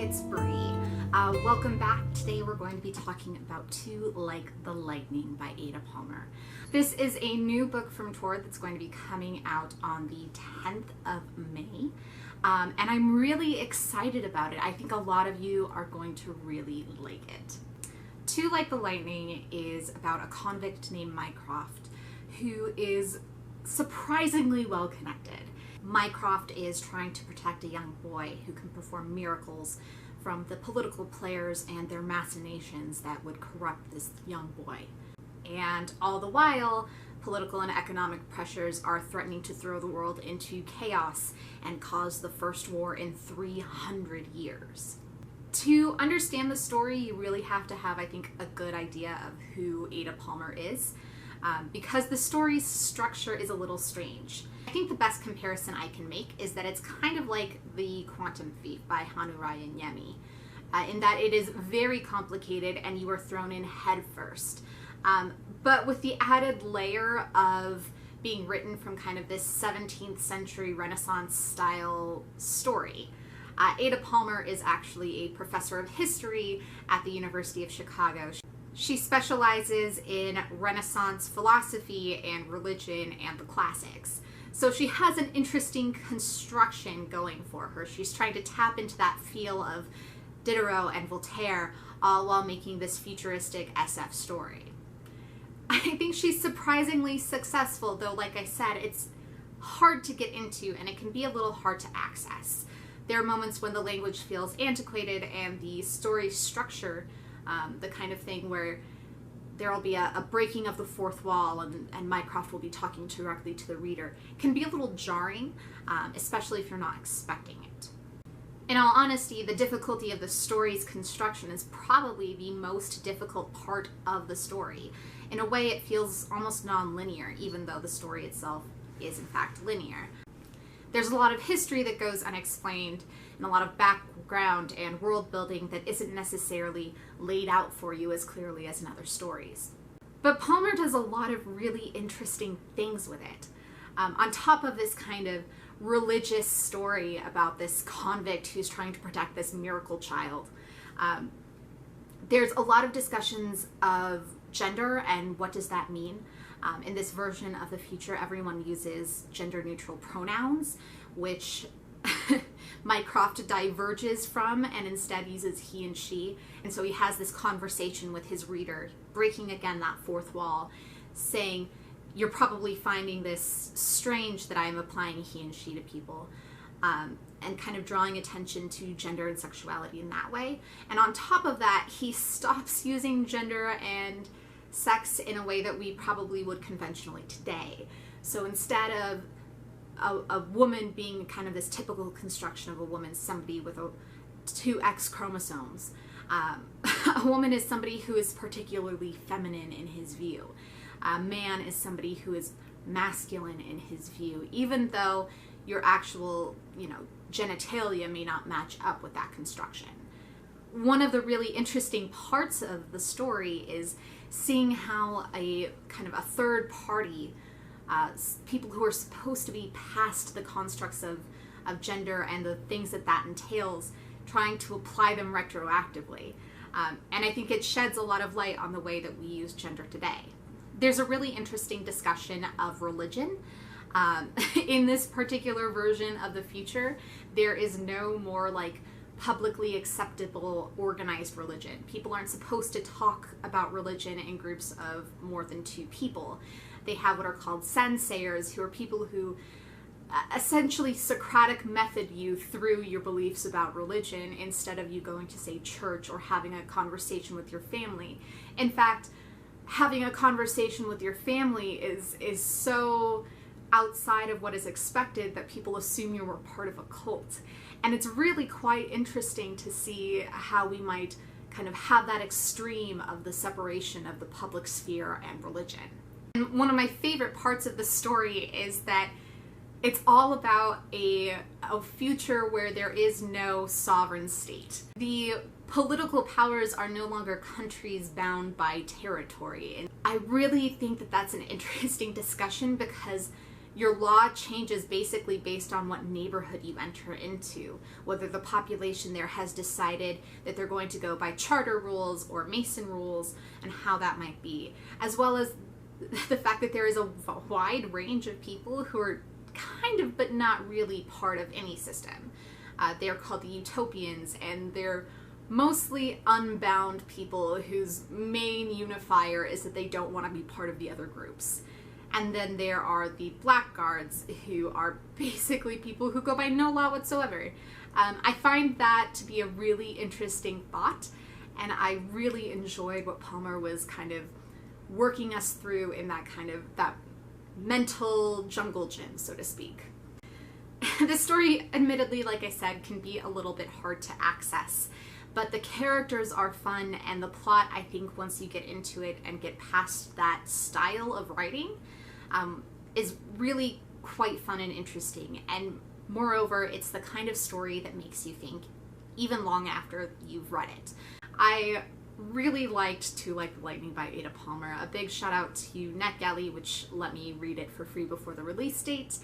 it's Bree. Welcome back. Today we're going to be talking about Two Like the Lightning by Ada Palmer. This is a new book from Tor that's going to be coming out on the 10th of May. And I'm really excited about it. I think a lot of you are going to really like it. Two Like the Lightning is about a convict named Mycroft who is surprisingly well connected. Mycroft is trying to protect a young boy who can perform miracles from the political players and their machinations that would corrupt this young boy. And all the while, political and economic pressures are threatening to throw the world into chaos and cause the first war in 300 years. To understand the story, you really have to have, I think, a good idea of who Ada Palmer is, because the story's structure is a little strange. I think the best comparison I can make is that it's kind of like The Quantum Thief by Hannu Rajaniemi, in that it is very complicated and you are thrown in head first. But with the added layer of being written from kind of this 17th century Renaissance style story. Ada Palmer is actually a professor of history at the University of Chicago. She specializes in Renaissance philosophy and religion and the classics. So she has an interesting construction going for her. She's trying to tap into that feel of Diderot and Voltaire, all while making this futuristic SF story. I think she's surprisingly successful, though, like I said, it's hard to get into and it can be a little hard to access. There are moments when the language feels antiquated and the story structure, the kind of thing where there will be a breaking of the fourth wall and Mycroft will be talking directly to the reader, can be a little jarring, especially if you're not expecting it. In all honesty, the difficulty of the story's construction is probably the most difficult part of the story. In a way, it feels almost non-linear, even though the story itself is in fact linear. There's a lot of history that goes unexplained and a lot of background and world building that isn't necessarily laid out for you as clearly as in other stories. But Palmer does a lot of really interesting things with it. On top of this kind of religious story about this convict who's trying to protect this miracle child, there's a lot of discussions of gender and what does that mean. In this version of the future, everyone uses gender-neutral pronouns, which Mycroft diverges from and instead uses he and she. And so he has this conversation with his reader, breaking again that fourth wall, saying, you're probably finding this strange that I'm applying he and she to people, and kind of drawing attention to gender and sexuality in that way. And on top of that, he stops using gender and sex in a way that we probably would conventionally today. So instead of a woman being kind of this typical construction of a woman, somebody with two X chromosomes, a woman is somebody who is particularly feminine in his view. A man is somebody who is masculine in his view, even though your actual, genitalia may not match up with that construction. One of the really interesting parts of the story is seeing how a kind of a third party, people who are supposed to be past the constructs of gender and the things that entails, trying to apply them retroactively. And I think it sheds a lot of light on the way that we use gender today. There's a really interesting discussion of religion. In this particular version of the future, there is no more publicly acceptable organized religion. People aren't supposed to talk about religion in groups of more than two people. They have what are called senseiers, who are people who essentially Socratic method you through your beliefs about religion instead of you going to, say, church or having a conversation with your family. In fact, having a conversation with your family is so outside of what is expected that people assume you were part of a cult. And it's really quite interesting to see how we might kind of have that extreme of the separation of the public sphere and religion. And one of my favorite parts of the story is that it's all about a future where there is no sovereign state. The political powers are no longer countries bound by territory. And I really think that that's an interesting discussion because Your law changes basically based on what neighborhood you enter into, whether the population there has decided that they're going to go by charter rules or Mason rules, and how that might be, as well as the fact that there is a wide range of people who are kind of but not really part of any system. They're called the utopians, and they're mostly unbound people whose main unifier is that they don't want to be part of the other groups. And then there are the blackguards, who are basically people who go by no law whatsoever. I find that to be a really interesting thought, and I really enjoyed what Palmer was kind of working us through in that kind of that mental jungle gym, so to speak. The story, admittedly, like I said, can be a little bit hard to access, but the characters are fun, and the plot, I think, once you get into it and get past that style of writing, is really quite fun and interesting. And moreover, it's the kind of story that makes you think even long after you've read it. I really liked To Like the Lightning by Ada Palmer. A big shout out to NetGalley, which let me read it for free before the release date.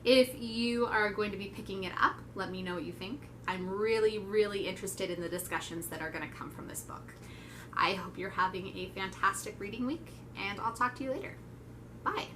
If you are going to be picking it up, let me know what you think. I'm really, really interested in the discussions that are going to come from this book. I hope you're having a fantastic reading week, and I'll talk to you later. Bye.